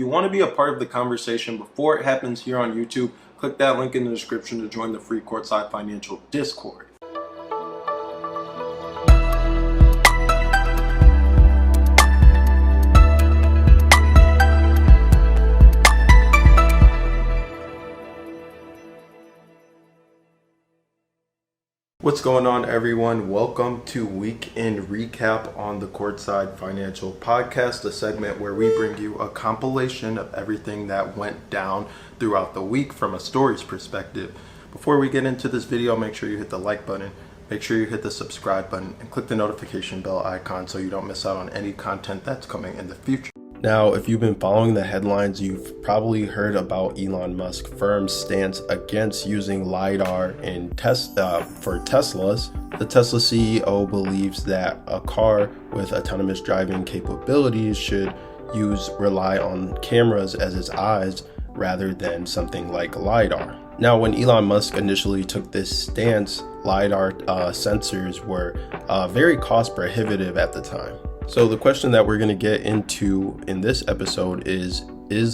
you want to be a part of the conversation before it happens here on YouTube, click that link in the description to join the free Courtside Financial Discord. What's going on, everyone? Welcome to Weekend Recap on the Courtside Financial Podcast, a segment where we bring you a compilation of everything that went down throughout the week from a stories perspective. Before we get into this video, make sure you hit the like button, make sure you hit the subscribe button, and click the notification bell icon so you don't miss out on any content that's coming in the future. Now, if you've been following the headlines, you've probably heard about Elon Musk's firm's stance against using LiDAR in for Teslas. The Tesla CEO believes that a car with autonomous driving capabilities should rely on cameras as its eyes rather than something like LiDAR. Now, when Elon Musk initially took this stance, LiDAR sensors were very cost prohibitive at the time. So the question that we're going to get into in this episode is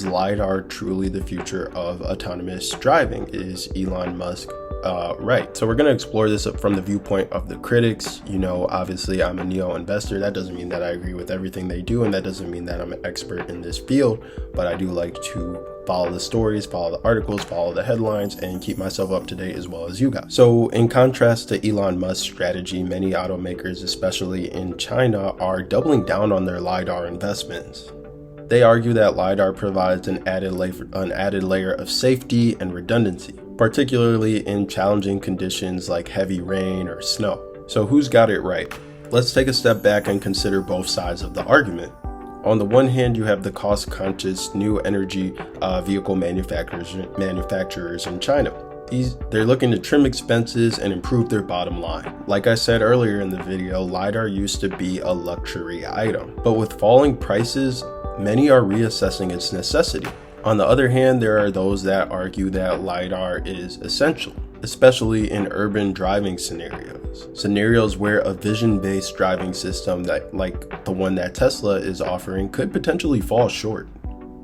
LiDAR truly the future of autonomous driving? Is Elon Musk right? So we're going to explore this from the viewpoint of the critics. You know, obviously I'm a NIO investor. That doesn't mean that I agree with everything they do, and that doesn't mean that I'm an expert in this field, but I do like to follow the stories, follow the articles, follow the headlines, and keep myself up to date as well as you guys. So in contrast to Elon Musk's strategy, many automakers, especially in China, are doubling down on their LiDAR investments. They argue that LiDAR provides an added layer of safety and redundancy, particularly in challenging conditions like heavy rain or snow. So who's got it right? Let's take a step back and consider both sides of the argument. On the one hand, you have the cost-conscious new energy vehicle manufacturers in China. They're looking to trim expenses and improve their bottom line. Like I said earlier in the video, LiDAR used to be a luxury item, but with falling prices, many are reassessing its necessity. On the other hand, there are those that argue that LiDAR is essential, especially in urban driving scenarios where a vision-based driving system like the one that Tesla is offering could potentially fall short.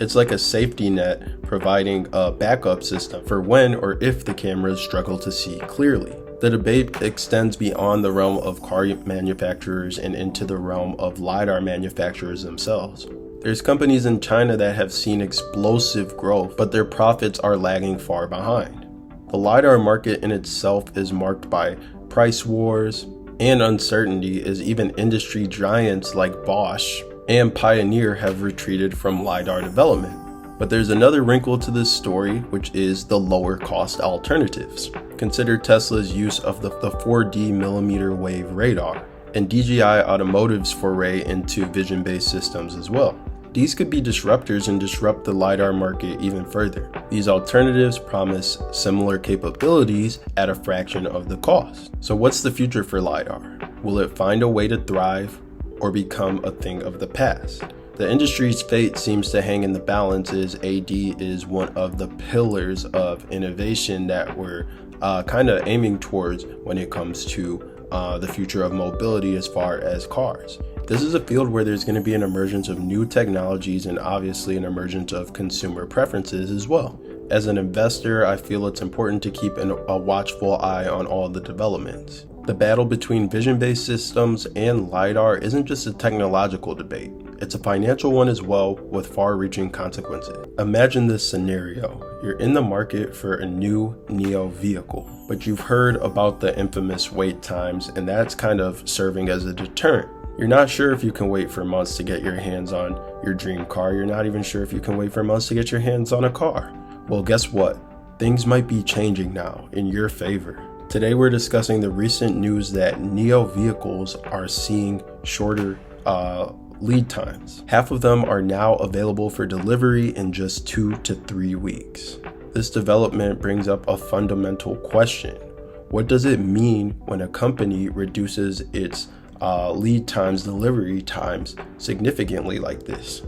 It's like a safety net, providing a backup system for when or if the cameras struggle to see clearly. The debate extends beyond the realm of car manufacturers and into the realm of LiDAR manufacturers themselves. There's companies in China that have seen explosive growth, but their profits are lagging far behind. The LiDAR market in itself is marked by price wars and uncertainty, as even industry giants like Bosch and Pioneer have retreated from LiDAR development. But there's another wrinkle to this story, which is the lower cost alternatives. Consider Tesla's use of the 4D millimeter wave radar and DJI Automotive's foray into vision-based systems as well. These could be disruptors and disrupt the LiDAR market even further. These alternatives promise similar capabilities at a fraction of the cost. So what's the future for LiDAR? Will it find a way to thrive or become a thing of the past? The industry's fate seems to hang in the balance, as AD is one of the pillars of innovation that we're kind of aiming towards when it comes to the future of mobility as far as cars. This is a field where there's going to be an emergence of new technologies and obviously an emergence of consumer preferences as well. As an investor, I feel it's important to keep a watchful eye on all the developments. The battle between vision-based systems and LiDAR isn't just a technological debate. It's a financial one as well, with far-reaching consequences. Imagine this scenario. You're in the market for a new NIO vehicle, but you've heard about the infamous wait times, and that's kind of serving as a deterrent. You're not sure if you can wait for months to get your hands on your dream car. You're not even sure if you can wait for months to get your hands on a car. Well, guess what? Things might be changing now in your favor. Today we're discussing the recent news that NIO vehicles are seeing shorter lead times. Half of them are now available for delivery in just 2 to 3 weeks. This development brings up a fundamental question. What does it mean when a company reduces its lead times, delivery times significantly like this?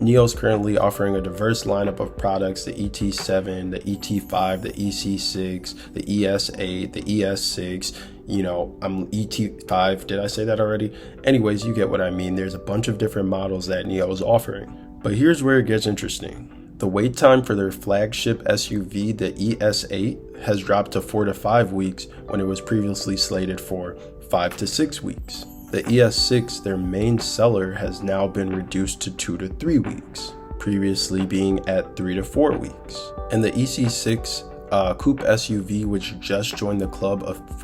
NIO is currently offering a diverse lineup of products: the ET7, the ET5, the EC6, the ES8, the ES6, ET5, did I say that already? Anyways, you get what I mean. There's a bunch of different models that NIO is offering. But here's where it gets interesting. The wait time for their flagship SUV, the ES8, has dropped to 4 to 5 weeks when it was previously slated for 5 to 6 weeks. The ES6, their main seller, has now been reduced to 2 to 3 weeks, previously being at 3 to 4 weeks. And the EC6 coupe SUV, which just joined the club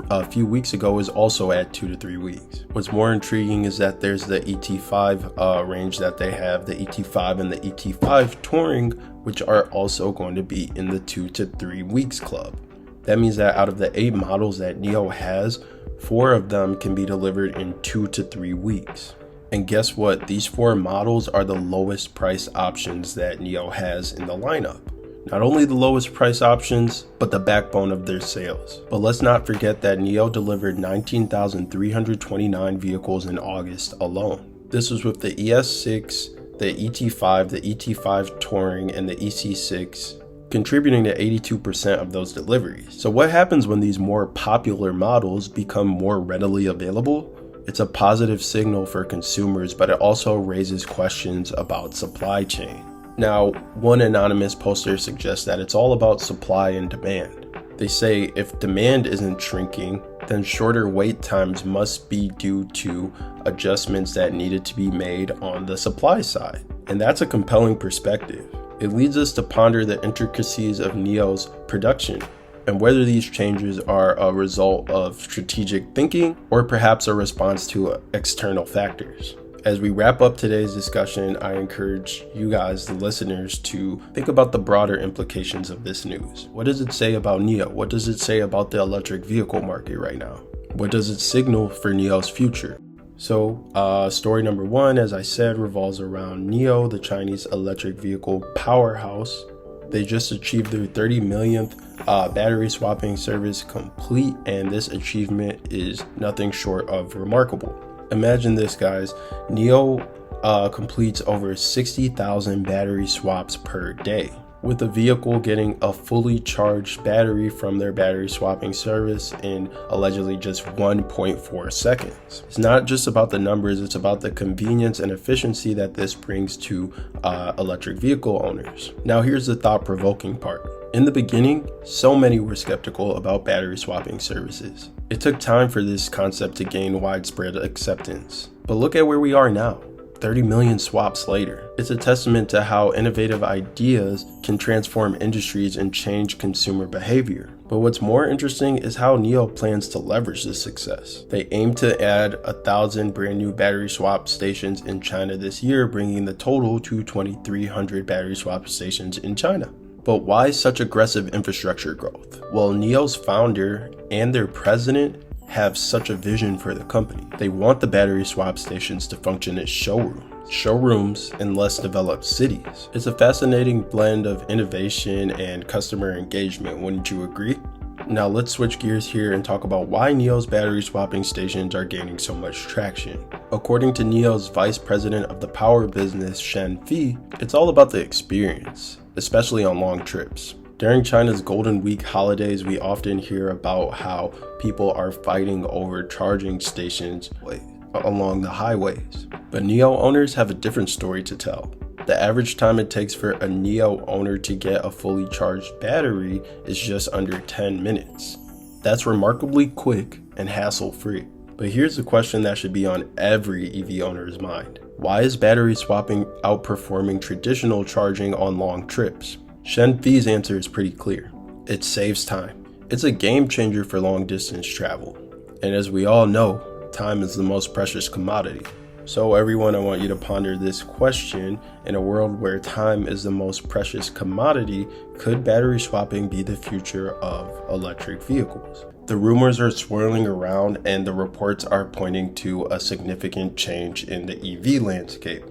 a few weeks ago, is also at 2 to 3 weeks. What's more intriguing is that there's the ET5 range that they have, the ET5 and the ET5 Touring, which are also going to be in the 2 to 3 weeks club. That means that out of the 8 models that NIO has, 4 of them can be delivered in 2 to 3 weeks. And guess what? These 4 models are the lowest price options that NIO has in the lineup. Not only the lowest price options, but the backbone of their sales. But let's not forget that NIO delivered 19,329 vehicles in August alone. This was with the ES6, the ET5, the ET5 Touring, and the EC6 contributing to 82% of those deliveries. So what happens when these more popular models become more readily available? It's a positive signal for consumers, but it also raises questions about supply chain. Now, one anonymous poster suggests that it's all about supply and demand. They say if demand isn't shrinking, then shorter wait times must be due to adjustments that needed to be made on the supply side. And that's a compelling perspective. It leads us to ponder the intricacies of NIO's production and whether these changes are a result of strategic thinking or perhaps a response to external factors. As we wrap up today's discussion, I encourage you guys, the listeners, to think about the broader implications of this news. What does it say about NIO? What does it say about the electric vehicle market right now? What does it signal for NIO's future? So, story number 1, as I said, revolves around NIO, the Chinese electric vehicle powerhouse. They just achieved their 30 millionth battery swapping service complete, and this achievement is nothing short of remarkable. Imagine this, guys. NIO completes over 60,000 battery swaps per day, with the vehicle getting a fully charged battery from their battery swapping service in allegedly just 1.4 seconds. It's not just about the numbers, it's about the convenience and efficiency that this brings to electric vehicle owners. Now here's the thought-provoking part. In the beginning, so many were skeptical about battery swapping services. It took time for this concept to gain widespread acceptance. But look at where we are now. 30 million swaps later. It's a testament to how innovative ideas can transform industries and change consumer behavior. But what's more interesting is how NIO plans to leverage this success. They aim to add 1,000 brand new battery swap stations in China this year, bringing the total to 2,300 battery swap stations in China. But why such aggressive infrastructure growth? Well, NIO's founder and their president have such a vision for the company. They want the battery swap stations to function as showrooms in less developed cities. It's a fascinating blend of innovation and customer engagement, wouldn't you agree? Now let's switch gears here and talk about why NIO's battery swapping stations are gaining so much traction. According to NIO's vice president of the power business, Shen Fi, it's all about the experience, especially on long trips. During China's Golden Week holidays, we often hear about how people are fighting over charging stations along the highways. But NIO owners have a different story to tell. The average time it takes for a NIO owner to get a fully charged battery is just under 10 minutes. That's remarkably quick and hassle-free. But here's the question that should be on every EV owner's mind. Why is battery swapping outperforming traditional charging on long trips? Shen Fi's answer is pretty clear. It saves time. It's a game changer for long distance travel. And as we all know, time is the most precious commodity. So everyone, I want you to ponder this question. In a world where time is the most precious commodity, could battery swapping be the future of electric vehicles? The rumors are swirling around and the reports are pointing to a significant change in the EV landscape.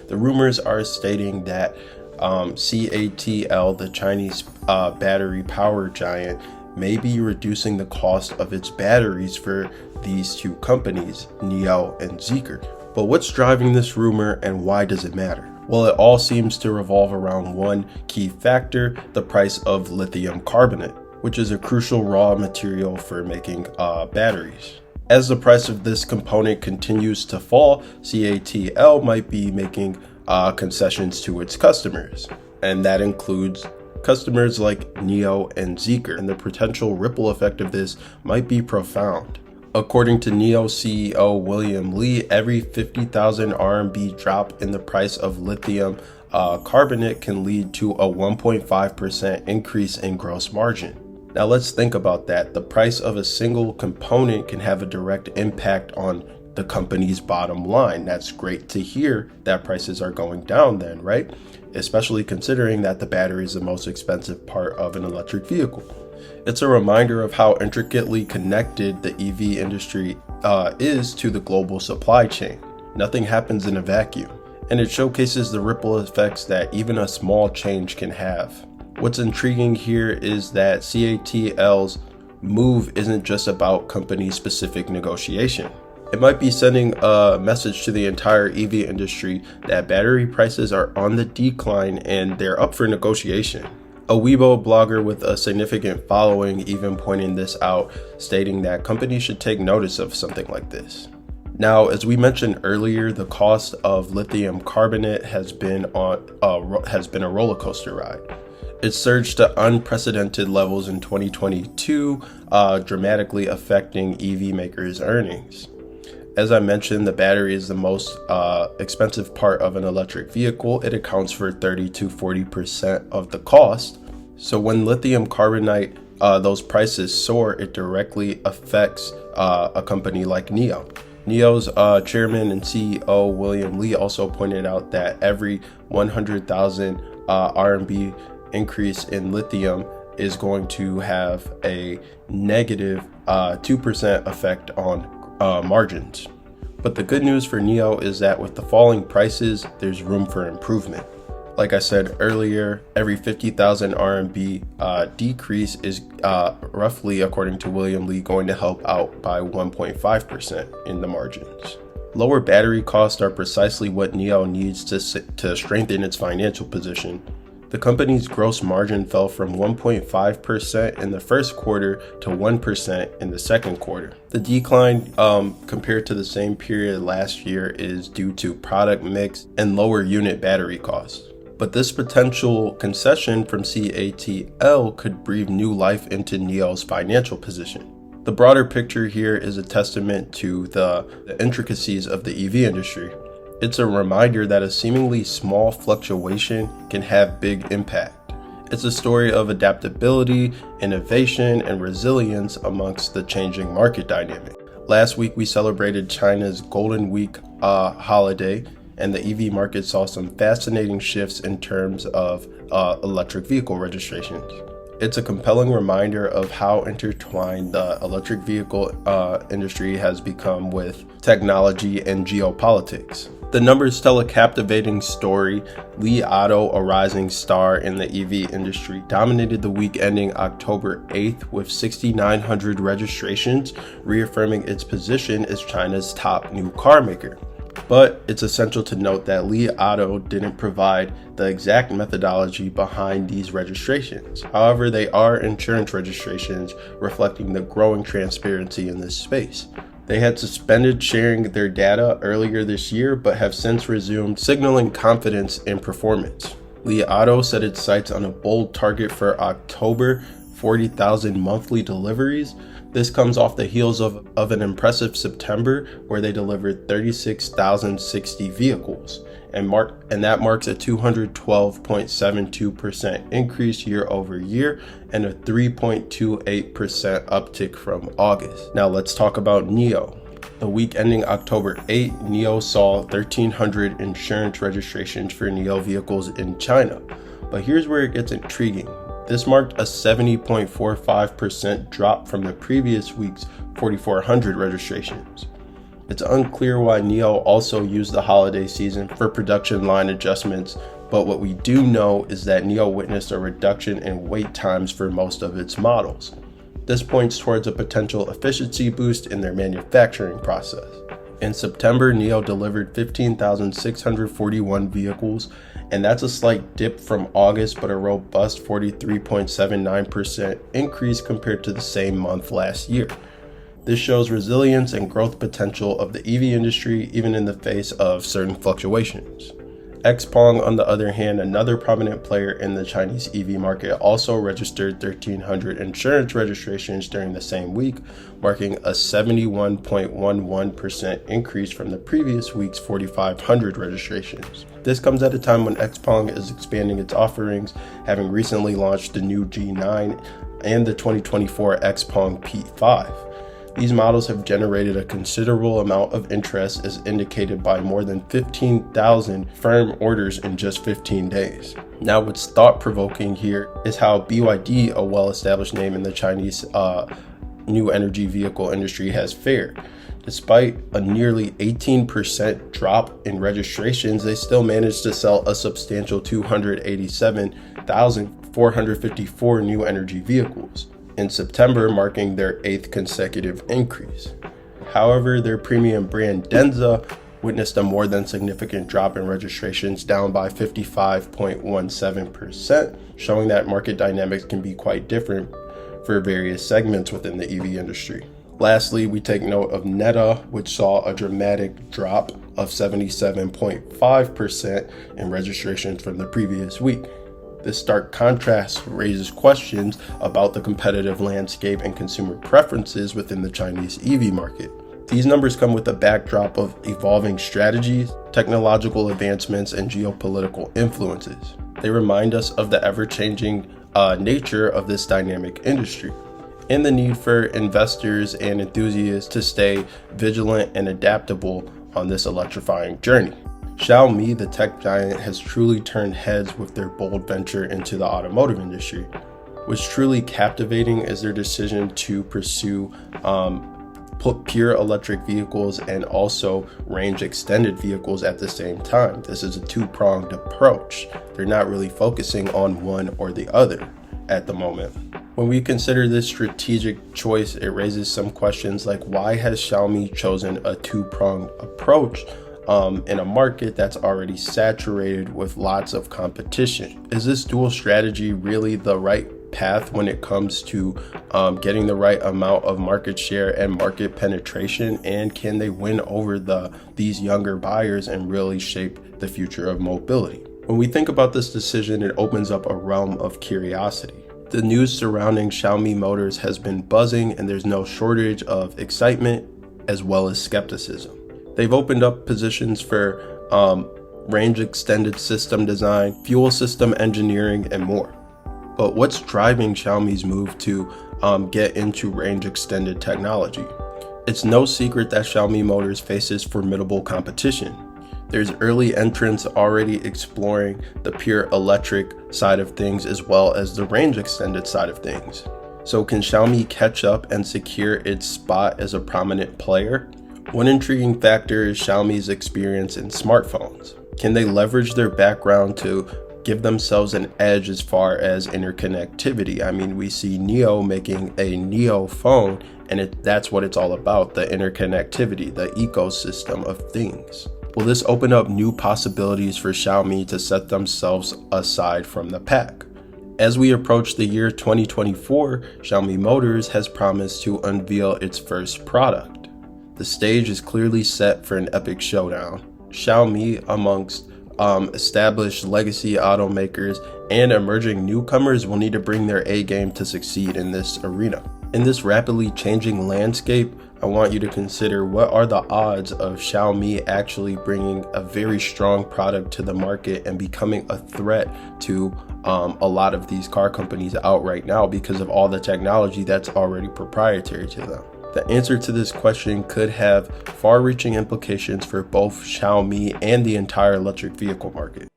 The rumors are stating that CATL, the Chinese battery power giant, may be reducing the cost of its batteries for these two companies, NIO and Zeekr. But what's driving this rumor and why does it matter? Well, it all seems to revolve around one key factor, the price of lithium carbonate, which is a crucial raw material for making batteries. As the price of this component continues to fall, CATL might be making concessions to its customers. And that includes customers like NIO and Zeekr, and the potential ripple effect of this might be profound. According to NIO CEO William Li, every 50,000 RMB drop in the price of lithium carbonate can lead to a 1.5% increase in gross margin. Now let's think about that. The price of a single component can have a direct impact on the company's bottom line. That's great to hear that prices are going down then, right? Especially considering that the battery is the most expensive part of an electric vehicle. It's a reminder of how intricately connected the EV industry is to the global supply chain. Nothing happens in a vacuum, and it showcases the ripple effects that even a small change can have. What's intriguing here is that CATL's move isn't just about company-specific negotiation. It might be sending a message to the entire EV industry that battery prices are on the decline and they're up for negotiation. A Weibo blogger with a significant following even pointing this out, stating that companies should take notice of something like this. Now, as we mentioned earlier, the cost of lithium carbonate has been a roller coaster ride. It surged to unprecedented levels in 2022, dramatically affecting EV makers' earnings. As I mentioned, the battery is the most expensive part of an electric vehicle. It accounts for 30 to 40% of the cost. So when lithium carbonate, those prices soar, it directly affects a company like NIO. NIO's chairman and CEO William Li also pointed out that every 100,000 RMB increase in lithium is going to have a negative 2% effect on margins. But the good news for NIO is that with the falling prices, there's room for improvement. Like I said earlier, every 50,000 RMB decrease is roughly, according to William Li, going to help out by 1.5% in the margins. Lower battery costs are precisely what NIO needs to strengthen its financial position. The company's gross margin fell from 1.5% in the first quarter to 1% in the second quarter. The decline compared to the same period last year is due to product mix and lower unit battery costs. But this potential concession from CATL could breathe new life into NIO's financial position. The broader picture here is a testament to the intricacies of the EV industry. It's a reminder that a seemingly small fluctuation can have big impact. It's a story of adaptability, innovation, and resilience amongst the changing market dynamic. Last week, we celebrated China's Golden Week holiday, and the EV market saw some fascinating shifts in terms of electric vehicle registrations. It's a compelling reminder of how intertwined the electric vehicle industry has become with technology and geopolitics. The numbers tell a captivating story. Li Auto, a rising star in the EV industry, dominated the week ending October 8th with 6,900 registrations, reaffirming its position as China's top new car maker. But it's essential to note that Li Auto didn't provide the exact methodology behind these registrations. However, they are insurance registrations reflecting the growing transparency in this space. They had suspended sharing their data earlier this year, but have since resumed, signaling confidence in performance. Li Auto set its sights on a bold target for October, 40,000 monthly deliveries. This comes off the heels of an impressive September where they delivered 36,060 vehicles, and that marks a 212.72% increase year over year and a 3.28% uptick from August. Now let's talk about NIO. The week ending October 8, NIO saw 1,300 insurance registrations for NIO vehicles in China. But here's where it gets intriguing. This marked a 70.45% drop from the previous week's 4,400 registrations. It's unclear why NIO also used the holiday season for production line adjustments, but what we do know is that NIO witnessed a reduction in wait times for most of its models. This points towards a potential efficiency boost in their manufacturing process. In September, NIO delivered 15,641 vehicles, and that's a slight dip from August, but a robust 43.79% increase compared to the same month last year. This shows resilience and growth potential of the EV industry, even in the face of certain fluctuations. XPeng, on the other hand, another prominent player in the Chinese EV market, also registered 1,300 insurance registrations during the same week, marking a 71.11% increase from the previous week's 4,500 registrations. This comes at a time when XPeng is expanding its offerings, having recently launched the new G9 and the 2024 XPeng P5. These models have generated a considerable amount of interest, as indicated by more than 15,000 firm orders in just 15 days. Now, what's thought-provoking here is how BYD, a well-established name in the Chinese new energy vehicle industry, has fared. Despite a nearly 18% drop in registrations, they still managed to sell a substantial 287,454 new energy vehicles in September, marking their 8th consecutive increase. However, their premium brand Denza witnessed a more than significant drop in registrations, down by 55.17%, showing that market dynamics can be quite different for various segments within the EV industry. Lastly, we take note of Neta, which saw a dramatic drop of 77.5% in registrations from the previous week. This stark contrast raises questions about the competitive landscape and consumer preferences within the Chinese EV market. These numbers come with a backdrop of evolving strategies, technological advancements, and geopolitical influences. They remind us of the ever-changing nature of this dynamic industry and the need for investors and enthusiasts to stay vigilant and adaptable on this electrifying journey. Xiaomi, the tech giant, has truly turned heads with their bold venture into the automotive industry. What's truly captivating is their decision to pursue pure electric vehicles and also range extended vehicles at the same time. This is a two-pronged approach. They're not really focusing on one or the other at the moment. When we consider this strategic choice, it raises some questions like, why has Xiaomi chosen a two-pronged approach in a market that's already saturated with lots of competition? Is this dual strategy really the right path when it comes to getting the right amount of market share and market penetration? And can they win over these younger buyers and really shape the future of mobility? When we think about this decision, it opens up a realm of curiosity. The news surrounding Xiaomi Motors has been buzzing, and there's no shortage of excitement as well as skepticism. They've opened up positions for range extended system design, fuel system engineering, and more. But what's driving Xiaomi's move to get into range extended technology? It's no secret that Xiaomi Motors faces formidable competition. There's early entrants already exploring the pure electric side of things as well as the range extended side of things. So can Xiaomi catch up and secure its spot as a prominent player? One intriguing factor is Xiaomi's experience in smartphones. Can they leverage their background to give themselves an edge as far as interconnectivity? I mean, we see NIO making a NIO phone, and that's what it's all about, the interconnectivity, the ecosystem of things. Will this open up new possibilities for Xiaomi to set themselves aside from the pack? As we approach the year 2024, Xiaomi Motors has promised to unveil its first product. The stage is clearly set for an epic showdown. Xiaomi, amongst established legacy automakers and emerging newcomers, will need to bring their A game to succeed in this arena. In this rapidly changing landscape, I want you to consider, what are the odds of Xiaomi actually bringing a very strong product to the market and becoming a threat to a lot of these car companies out right now because of all the technology that's already proprietary to them? The answer to this question could have far-reaching implications for both Xiaomi and the entire electric vehicle market.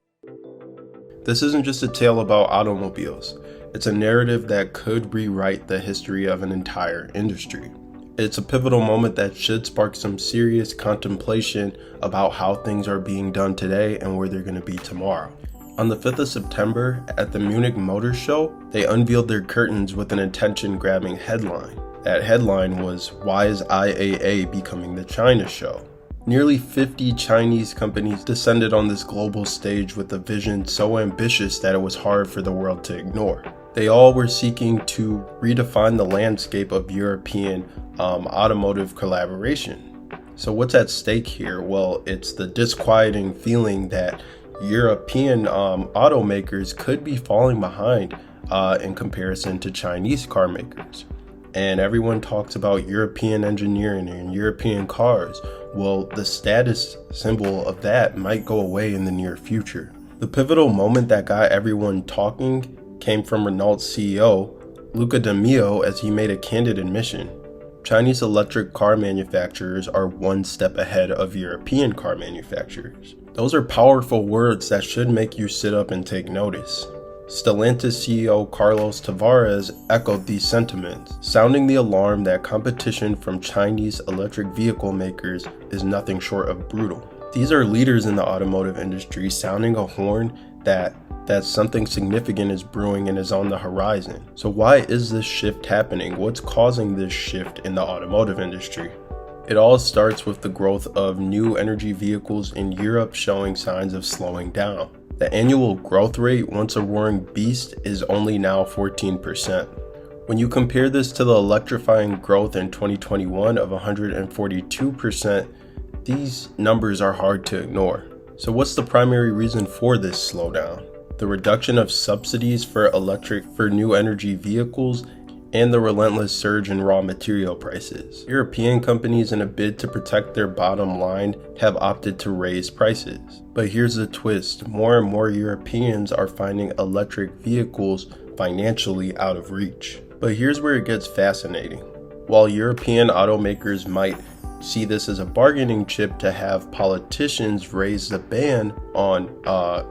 This isn't just a tale about automobiles. It's a narrative that could rewrite the history of an entire industry. It's a pivotal moment that should spark some serious contemplation about how things are being done today and where they're going to be tomorrow. On the 5th of September, at the Munich Motor Show, they unveiled their curtains with an attention-grabbing headline. That headline was, "Why is IAA becoming the China show?" Nearly 50 Chinese companies descended on this global stage with a vision so ambitious that it was hard for the world to ignore. They all were seeking to redefine the landscape of European automotive collaboration. So what's at stake here? Well, it's the disquieting feeling that European automakers could be falling behind in comparison to Chinese car makers. And everyone talks about European engineering and European cars. Well, the status symbol of that might go away in the near future. The pivotal moment that got everyone talking came from Renault's CEO, Luca de Meo, as he made a candid admission. Chinese electric car manufacturers are one step ahead of European car manufacturers. Those are powerful words that should make you sit up and take notice. Stellantis CEO Carlos Tavares echoed these sentiments, sounding the alarm that competition from Chinese electric vehicle makers is nothing short of brutal. These are leaders in the automotive industry sounding a horn that something significant is brewing and is on the horizon. So why is this shift happening? What's causing this shift in the automotive industry? It all starts with the growth of new energy vehicles in Europe showing signs of slowing down. The annual growth rate, once a roaring beast, is only now 14%. When you compare this to the electrifying growth in 2021 of 142%, these numbers are hard to ignore. So what's the primary reason for this slowdown? The reduction of subsidies for new energy vehicles and the relentless surge in raw material prices. European companies, in a bid to protect their bottom line, have opted to raise prices. But here's the twist: more and more Europeans are finding electric vehicles financially out of reach. But here's where it gets fascinating. While European automakers might see this as a bargaining chip to have politicians raise the ban on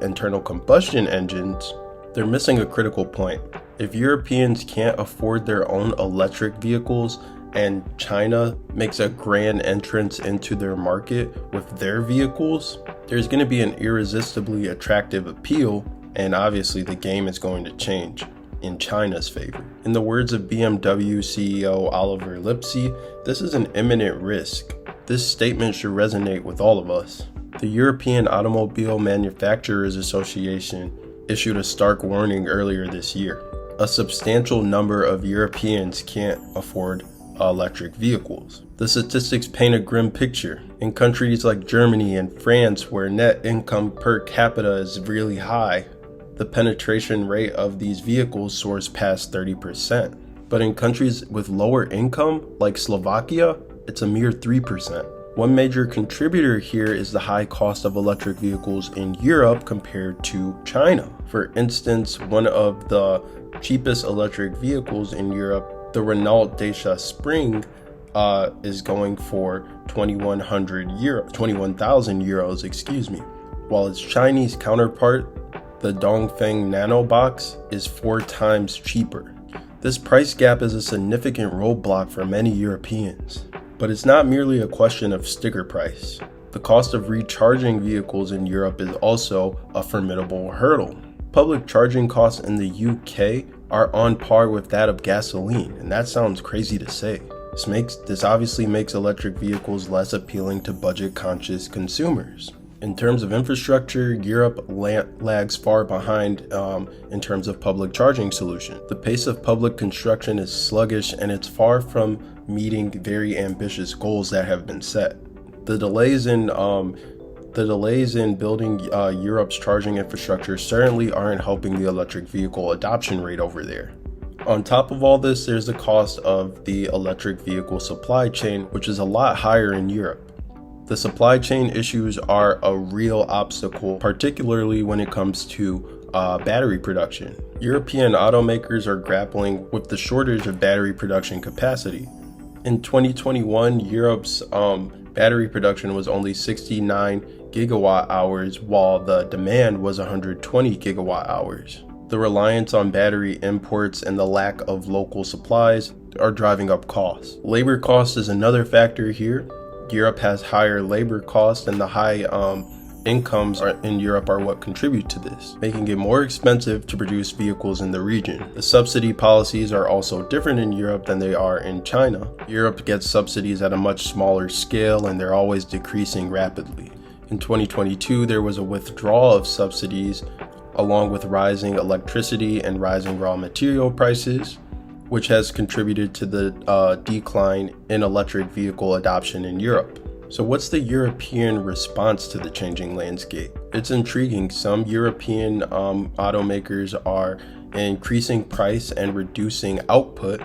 internal combustion engines, they're missing a critical point. If Europeans can't afford their own electric vehicles and China makes a grand entrance into their market with their vehicles, there's going to be an irresistibly attractive appeal, and obviously the game is going to change in China's favor. In the words of BMW CEO Oliver Lipsy, this is an imminent risk. This statement should resonate with all of us. The European Automobile Manufacturers Association issued a stark warning earlier this year. A substantial number of Europeans can't afford electric vehicles. The statistics paint a grim picture. In countries like Germany and France, where net income per capita is really high, the penetration rate of these vehicles soars past 30%. But in countries with lower income, like Slovakia, it's a mere 3%. One major contributor here is the high cost of electric vehicles in Europe compared to China. For instance, one of the cheapest electric vehicles in Europe, the Renault Dacia Spring, is going for 21,000 euros, while its Chinese counterpart, the Dongfeng Nano Box, is 4 times cheaper. This price gap is a significant roadblock for many Europeans. But it's not merely a question of sticker price. The cost of recharging vehicles in Europe is also a formidable hurdle. Public charging costs in the UK are on par with that of gasoline, and that sounds crazy to say. This obviously makes electric vehicles less appealing to budget-conscious consumers. In terms of infrastructure, Europe lags far behind in terms of public charging solutions. The pace of public construction is sluggish, and it's far from meeting very ambitious goals that have been set. The delays in building Europe's charging infrastructure certainly aren't helping the electric vehicle adoption rate over there. On top of all this, there's the cost of the electric vehicle supply chain, which is a lot higher in Europe. The supply chain issues are a real obstacle, particularly when it comes to battery production. European automakers are grappling with the shortage of battery production capacity. In 2021, Europe's battery production was only 69 gigawatt hours, while the demand was 120 gigawatt hours. The reliance on battery imports and the lack of local supplies are driving up costs. Labor cost is another factor here. Europe has higher labor costs, and the high incomes in Europe are what contribute to this, making it more expensive to produce vehicles in the region. The subsidy policies are also different in Europe than they are in China. Europe gets subsidies at a much smaller scale, and they're always decreasing rapidly. In 2022, there was a withdrawal of subsidies along with rising electricity and rising raw material prices, which has contributed to the decline in electric vehicle adoption in Europe. So what's the European response to the changing landscape? It's intriguing. Some European automakers are increasing price and reducing output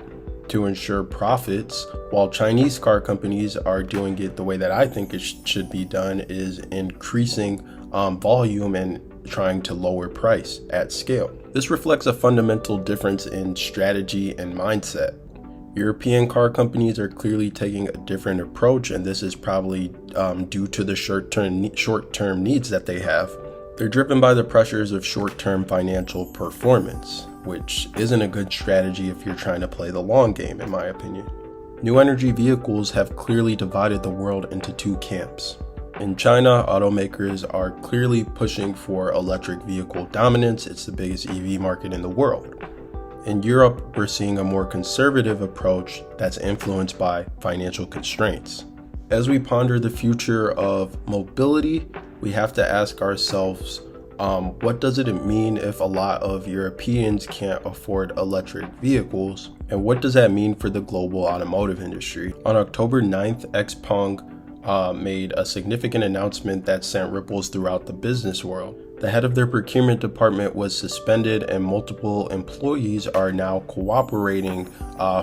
to ensure profits, while Chinese car companies are doing it the way that I think it should be done, is increasing volume and trying to lower price at scale. This reflects a fundamental difference in strategy and mindset. European car companies are clearly taking a different approach, and this is probably due to the short-term needs that they have. They're driven by the pressures of short-term financial performance, which isn't a good strategy if you're trying to play the long game, in my opinion. New energy vehicles have clearly divided the world into two camps. In China, automakers are clearly pushing for electric vehicle dominance. It's the biggest EV market in the world. In Europe, we're seeing a more conservative approach that's influenced by financial constraints. As we ponder the future of mobility, we have to ask ourselves, what does it mean if a lot of Europeans can't afford electric vehicles? And what does that mean for the global automotive industry? On October 9th, XPeng made a significant announcement that sent ripples throughout the business world. The head of their procurement department was suspended, and multiple employees are now cooperating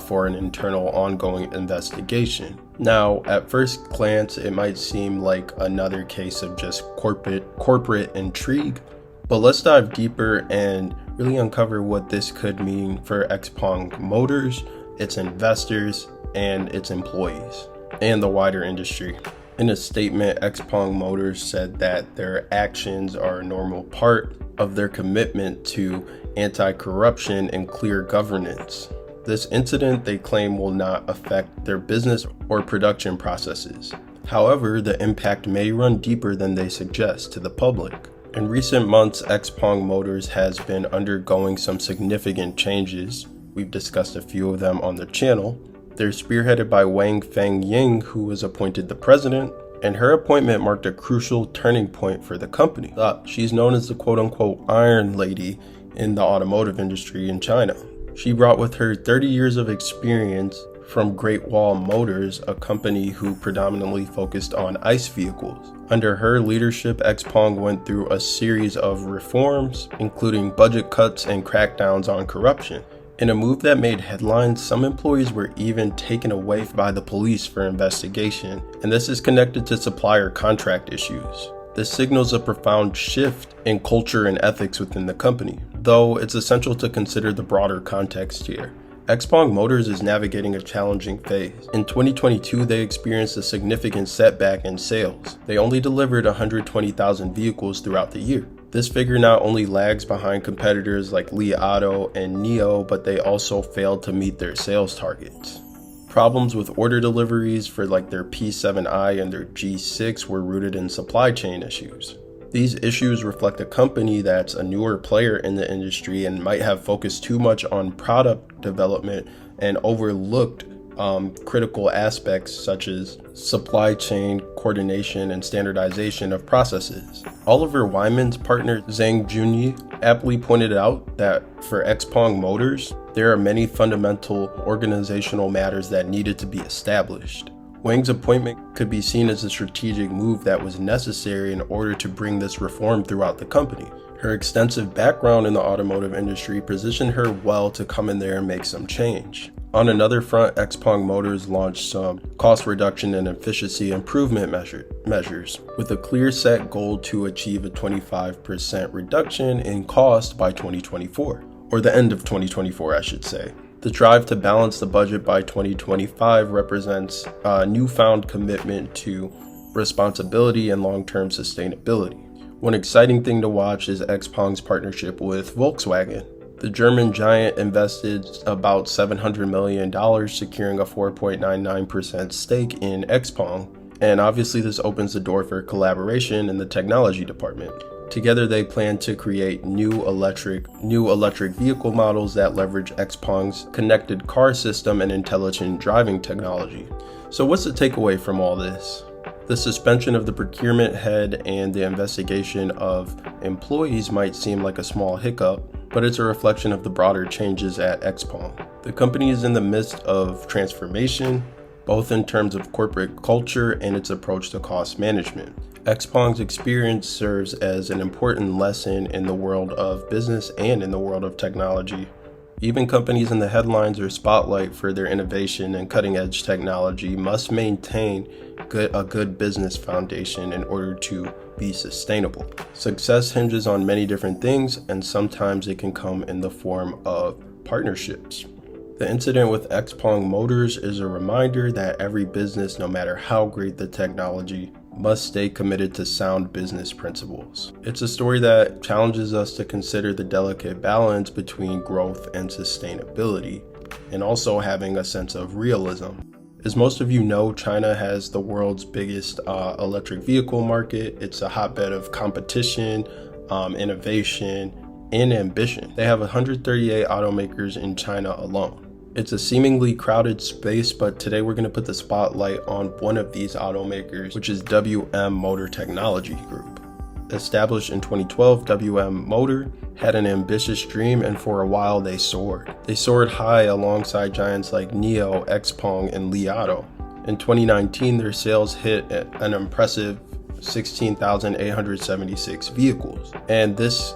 for an internal ongoing investigation. Now, at first glance, it might seem like another case of just corporate intrigue, but let's dive deeper and really uncover what this could mean for XPeng Motors, its investors, and its employees, and the wider industry. In a statement, XPeng Motors said that their actions are a normal part of their commitment to anti-corruption and clear governance. This incident, they claim, will not affect their business or production processes. However, the impact may run deeper than they suggest to the public. In recent months, XPeng Motors has been undergoing some significant changes. We've discussed a few of them on the channel. They're spearheaded by Wang Fengying, who was appointed the president, and her appointment marked a crucial turning point for the company. She's known as the quote-unquote Iron Lady in the automotive industry in China. She brought with her 30 years of experience from Great Wall Motors, a company who predominantly focused on ICE vehicles. Under her leadership, XPeng went through a series of reforms, including budget cuts and crackdowns on corruption. In a move that made headlines, some employees were even taken away by the police for investigation, and this is connected to supplier contract issues. This signals a profound shift in culture and ethics within the company, though it's essential to consider the broader context here. XPeng Motors is navigating a challenging phase. In 2022, they experienced a significant setback in sales. They only delivered 120,000 vehicles throughout the year. This figure not only lags behind competitors like Li Auto and NIO, but they also failed to meet their sales targets. Problems with order deliveries for their P7i and their G6 were rooted in supply chain issues. These issues reflect a company that's a newer player in the industry and might have focused too much on product development and overlooked critical aspects such as supply chain coordination and standardization of processes. Oliver Wyman's partner Zhang Junyi aptly pointed out that for XPeng Motors, there are many fundamental organizational matters that needed to be established. Wang's appointment could be seen as a strategic move that was necessary in order to bring this reform throughout the company. Her extensive background in the automotive industry positioned her well to come in there and make some change. On another front, XPeng Motors launched some cost reduction and efficiency improvement measures, with a clear set goal to achieve a 25% reduction in cost by 2024, or the end of 2024, I should say. The drive to balance the budget by 2025 represents a newfound commitment to responsibility and long-term sustainability. One exciting thing to watch is XPeng's partnership with Volkswagen. The German giant invested about $700 million, securing a 4.99% stake in XPeng, and obviously this opens the door for collaboration in the technology department. Together they plan to create new electric vehicle models that leverage XPeng's connected car system and intelligent driving technology. So what's the takeaway from all this? The suspension of the procurement head and the investigation of employees might seem like a small hiccup, but it's a reflection of the broader changes at XPeng. The company is in the midst of transformation, both in terms of corporate culture and its approach to cost management. XPeng's experience serves as an important lesson in the world of business and in the world of technology. Even companies in the headlines or spotlight for their innovation and cutting-edge technology must maintain a good business foundation in order to be sustainable. Success hinges on many different things, and sometimes it can come in the form of partnerships. The incident with XPeng Motors is a reminder that every business, no matter how great the technology, must stay committed to sound business principles. It's a story that challenges us to consider the delicate balance between growth and sustainability, and also having a sense of realism. As most of you know, China has the world's biggest electric vehicle market. It's a hotbed of competition, innovation, and ambition. They have 138 automakers in China alone. It's a seemingly crowded space, but today we're going to put the spotlight on one of these automakers, which is WM Motor Technology Group. Established in 2012, WM Motor had an ambitious dream, and for a while they soared. They soared high alongside giants like NIO, XPeng, and Li Auto. In 2019, their sales hit an impressive 16,876 vehicles, and this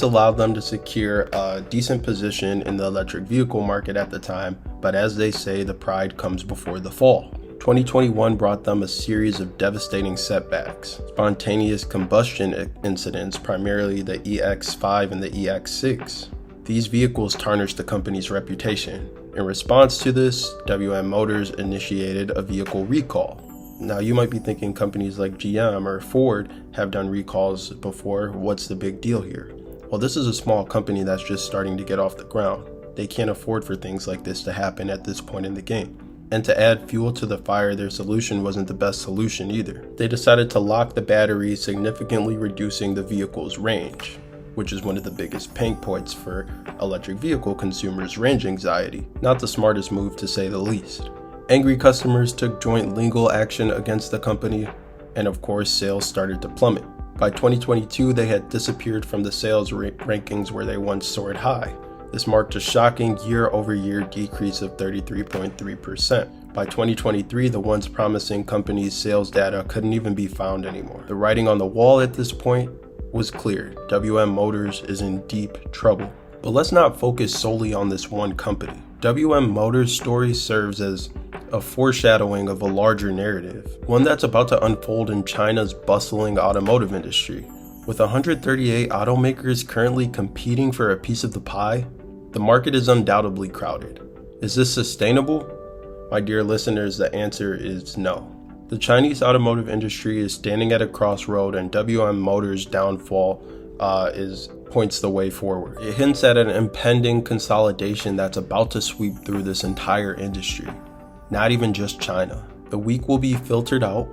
allowed them to secure a decent position in the electric vehicle market at the time, but as they say, the pride comes before the fall. 2021 brought them a series of devastating setbacks. Spontaneous combustion incidents, primarily the EX5 and the EX6. These vehicles tarnished the company's reputation. In response to this, WM Motors initiated a vehicle recall. Now you might be thinking companies like GM or Ford have done recalls before. What's the big deal here? Well, this is a small company that's just starting to get off the ground. They can't afford for things like this to happen at this point in the game. And to add fuel to the fire, their solution wasn't the best solution either. They decided to lock the battery, significantly reducing the vehicle's range, which is one of the biggest pain points for electric vehicle consumers, range anxiety. Not the smartest move, to say the least. Angry customers took joint legal action against the company, and of course, sales started to plummet. By 2022, they had disappeared from the sales rankings where they once soared high. This marked a shocking year-over-year decrease of 33.3%. By 2023, the once promising company's sales data couldn't even be found anymore. The writing on the wall at this point was clear. WM Motors is in deep trouble. But let's not focus solely on this one company. WM Motors' story serves as a foreshadowing of a larger narrative, one that's about to unfold in China's bustling automotive industry. With 138 automakers currently competing for a piece of the pie, the market is undoubtedly crowded. Is this sustainable? My dear listeners, the answer is no. The Chinese automotive industry is standing at a crossroad, and WM Motors' downfall points the way forward. It hints at an impending consolidation that's about to sweep through this entire industry. Not even just China. The weak will be filtered out,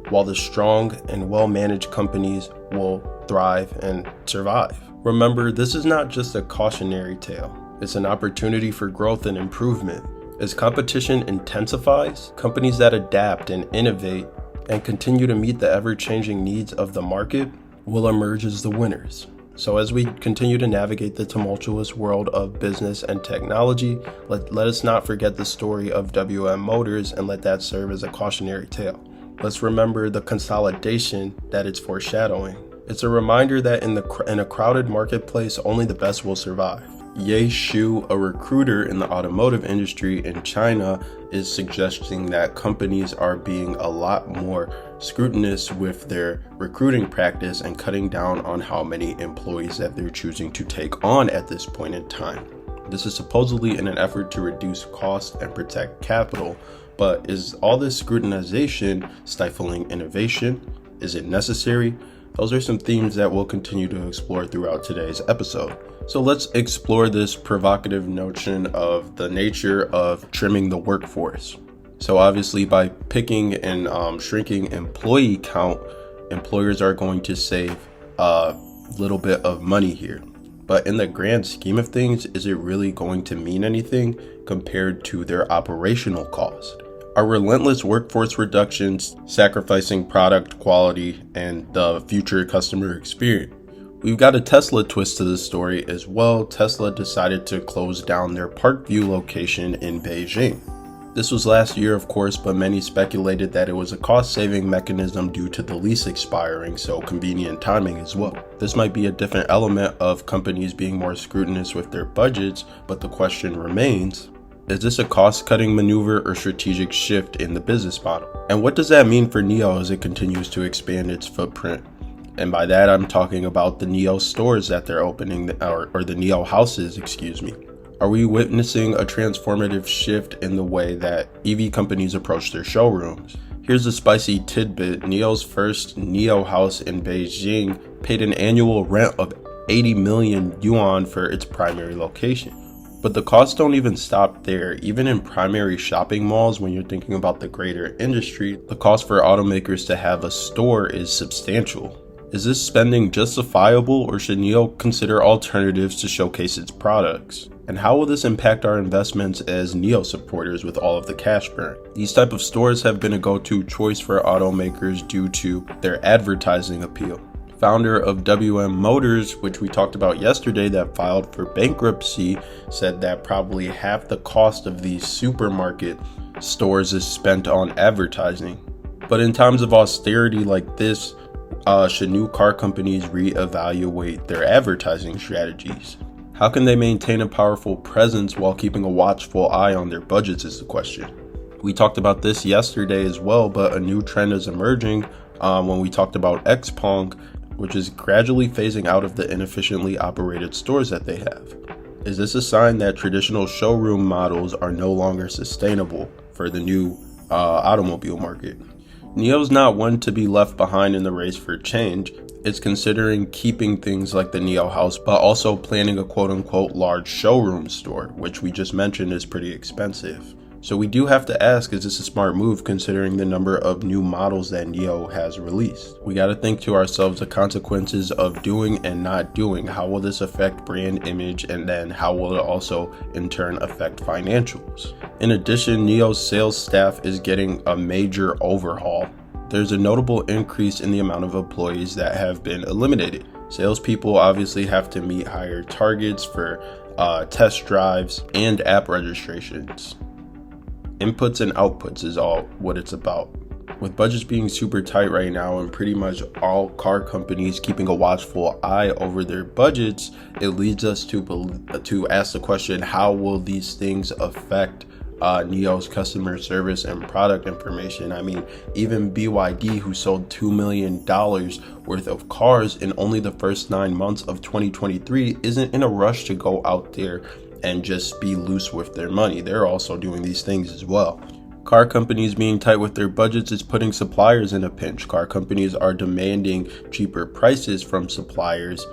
while the strong and well-managed companies will thrive and survive. Remember, this is not just a cautionary tale. It's an opportunity for growth and improvement. As competition intensifies, companies that adapt and innovate and continue to meet the ever-changing needs of the market will emerge as the winners. So as we continue to navigate the tumultuous world of business and technology, let us not forget the story of WM Motors and let that serve as a cautionary tale. Let's remember the consolidation that it's foreshadowing. It's a reminder that in a crowded marketplace, only the best will survive. Ye Shu, a recruiter in the automotive industry in China, is suggesting that companies are being a lot more scrutinous with their recruiting practice and cutting down on how many employees that they're choosing to take on at this point in time. This is supposedly in an effort to reduce cost and protect capital, but is all this scrutinization stifling innovation? Is it necessary? Those are some themes that we'll continue to explore throughout today's episode. So let's explore this provocative notion of the nature of trimming the workforce. So obviously by picking and shrinking employee count, employers are going to save a little bit of money here. But in the grand scheme of things, is it really going to mean anything compared to their operational cost? Are relentless workforce reductions sacrificing product quality and the future customer experience? We've got a Tesla twist to this story as well. Tesla decided to close down their Parkview location in Beijing. This was last year, of course, but many speculated that it was a cost-saving mechanism due to the lease expiring, so convenient timing as well. This might be a different element of companies being more scrutinous with their budgets, but the question remains, is this a cost-cutting maneuver or strategic shift in the business model? And what does that mean for NIO as it continues to expand its footprint? And by that, I'm talking about the NIO stores that they're opening, or the NIO houses, Are we witnessing a transformative shift in the way that EV companies approach their showrooms? Here's a spicy tidbit. NIO's first NIO house in Beijing paid an annual rent of 80 million yuan for its primary location. But the costs don't even stop there. Even in primary shopping malls, when you're thinking about the greater industry, the cost for automakers to have a store is substantial. Is this spending justifiable, or should NIO consider alternatives to showcase its products? And how will this impact our investments as NIO supporters with all of the cash burn? These type of stores have been a go-to choice for automakers due to their advertising appeal. Founder of XPeng Motors, which we talked about yesterday, that filed for bankruptcy, said that probably half the cost of these supermarket stores is spent on advertising. But in times of austerity like this, should new car companies reevaluate their advertising strategies? How can they maintain a powerful presence while keeping a watchful eye on their budgets is the question. We talked about this yesterday as well, but a new trend is emerging when we talked about XPeng, which is gradually phasing out of the inefficiently operated stores that they have. Is this a sign that traditional showroom models are no longer sustainable for the new automobile market? NIO's not one to be left behind in the race for change. It's considering keeping things like the NIO house, but also planning a quote-unquote large showroom store, which we just mentioned is pretty expensive. So we do have to ask, is this a smart move considering the number of new models that NIO has released? We got to think to ourselves the consequences of doing and not doing. How will this affect brand image, and then how will it also in turn affect financials? In addition, NIO's sales staff is getting a major overhaul. There's a notable increase in the amount of employees that have been eliminated. Salespeople obviously have to meet higher targets for test drives and app registrations. Inputs and outputs is all what it's about. With budgets being super tight right now and pretty much all car companies keeping a watchful eye over their budgets, it leads us to ask the question, how will these things affect NIO's customer service and product information? I mean, even BYD, who sold $2 million worth of cars in only the first 9 months of 2023, isn't in a rush to go out there and just be loose with their money. They're also doing these things as well. Car companies being tight with their budgets is putting suppliers in a pinch. Car companies are demanding cheaper prices from suppliers,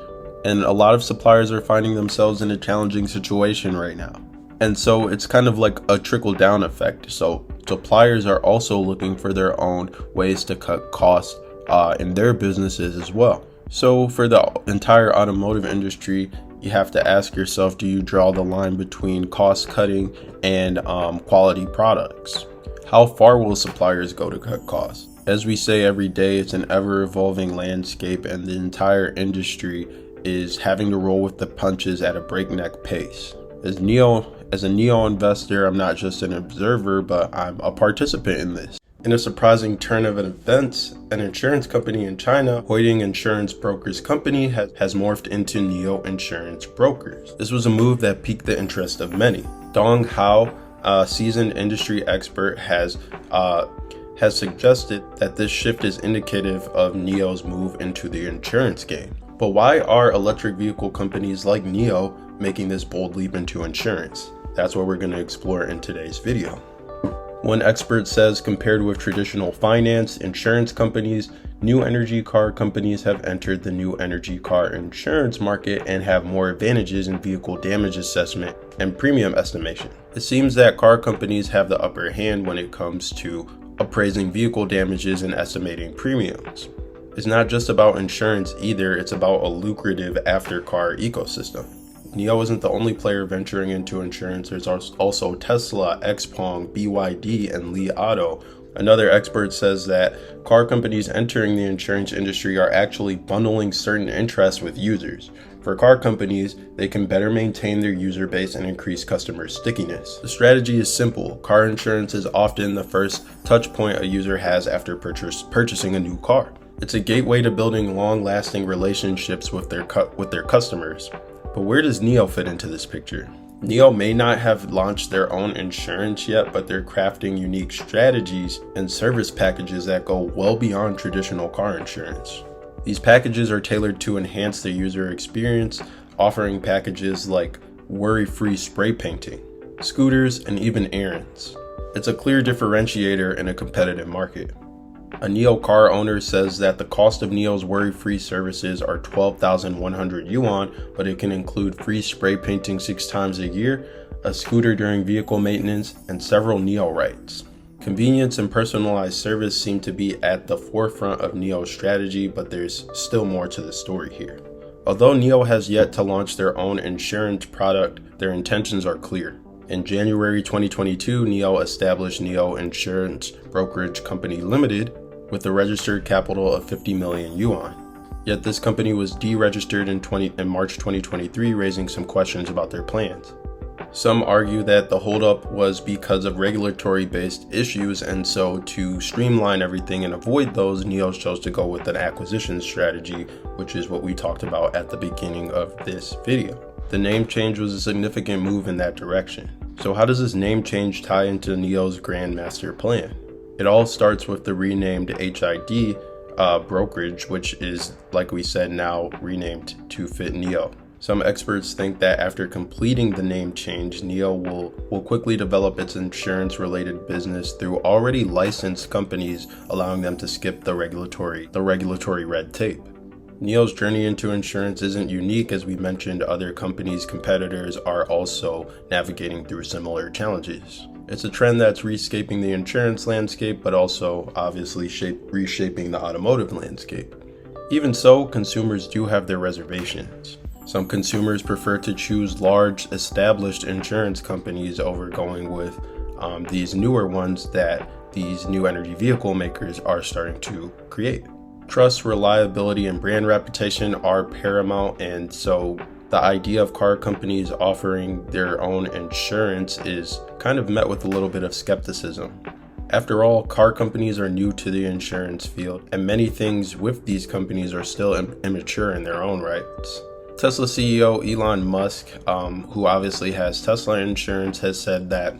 and a lot of suppliers are finding themselves in a challenging situation right now. And so it's kind of like a trickle-down effect. So suppliers are also looking for their own ways to cut costs in their businesses as well. So for the entire automotive industry, you have to ask yourself, do you draw the line between cost cutting and quality products? How far will suppliers go to cut costs? As we say every day, it's an ever-evolving landscape, and the entire industry is having to roll with the punches at a breakneck pace. As a NIO investor, I'm not just an observer, but I'm a participant in this. In a surprising turn of events, an insurance company in China, Huiding Insurance Brokers Company, has morphed into NIO Insurance Brokers. This was a move that piqued the interest of many. Dong Hao, a seasoned industry expert, has suggested that this shift is indicative of NIO's move into the insurance game. But why are electric vehicle companies like NIO making this bold leap into insurance? That's what we're going to explore in today's video. One expert says, compared with traditional finance, insurance companies, new energy car companies have entered the new energy car insurance market and have more advantages in vehicle damage assessment and premium estimation. It seems that car companies have the upper hand when it comes to appraising vehicle damages and estimating premiums. It's not just about insurance either, it's about a lucrative after-car ecosystem. NIO isn't the only player venturing into insurance. There's also Tesla, XPeng, BYD, and Li Auto. Another expert says that car companies entering the insurance industry are actually bundling certain interests with users. For car companies, they can better maintain their user base and increase customer stickiness. The strategy is simple. Car insurance is often the first touch point a user has after purchasing a new car. It's a gateway to building long-lasting relationships with their customers. But where does NIO fit into this picture? NIO may not have launched their own insurance yet, but they're crafting unique strategies and service packages that go well beyond traditional car insurance. These packages are tailored to enhance the user experience, offering packages like worry-free spray painting, scooters, and even errands. It's a clear differentiator in a competitive market. A NIO car owner says that the cost of NIO's worry-free services are 12,100 yuan, but it can include free spray painting 6 times a year, a scooter during vehicle maintenance, and several NIO rights. Convenience and personalized service seem to be at the forefront of NIO's strategy, but there's still more to the story here. Although NIO has yet to launch their own insurance product, their intentions are clear. In January 2022, NIO established NIO Insurance Brokerage Company Limited with a registered capital of 50 million yuan. Yet this company was deregistered in March 2023, raising some questions about their plans. Some argue that the holdup was because of regulatory-based issues, and so to streamline everything and avoid those, NIO chose to go with an acquisition strategy, which is what we talked about at the beginning of this video. The name change was a significant move in that direction. So how does this name change tie into NIO's Grand Master Plan? It all starts with the renamed HID brokerage, which is, like we said, now renamed to fit NIO. Some experts think that after completing the name change, NIO will quickly develop its insurance-related business through already licensed companies, allowing them to skip the regulatory red tape. NIO's journey into insurance isn't unique. As we mentioned, other competitors are also navigating through similar challenges. It's a trend that's reshaping the insurance landscape, but also obviously reshaping the automotive landscape. Even so, consumers do have their reservations. Some consumers prefer to choose large, established insurance companies over going with these newer ones that these new energy vehicle makers are starting to create. Trust, reliability, and brand reputation are paramount, and so the idea of car companies offering their own insurance is kind of met with a little bit of skepticism. After all, car companies are new to the insurance field, and many things with these companies are still immature in their own rights. Tesla CEO Elon Musk, who obviously has Tesla insurance, has said that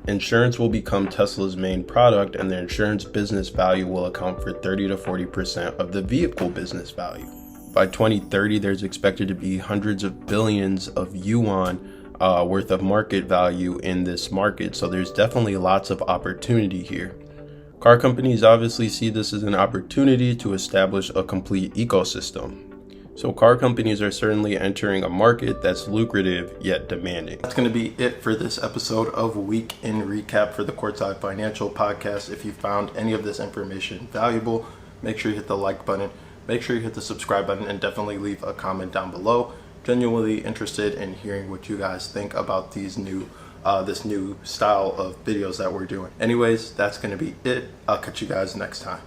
insurance will become Tesla's main product, and the insurance business value will account for 30 to 40% of the vehicle business value. By 2030, there's expected to be hundreds of billions of yuan worth of market value in this market, so there's definitely lots of opportunity here. Car companies obviously see this as an opportunity to establish a complete ecosystem. So car companies are certainly entering a market that's lucrative yet demanding. That's going to be it for this episode of Week in Recap for the Courtside Financial Podcast. If you found any of this information valuable, make sure you hit the like button, make sure you hit the subscribe button, and definitely leave a comment down below. Genuinely interested in hearing what you guys think about this new style of videos that we're doing. Anyways, that's going to be it. I'll catch you guys next time.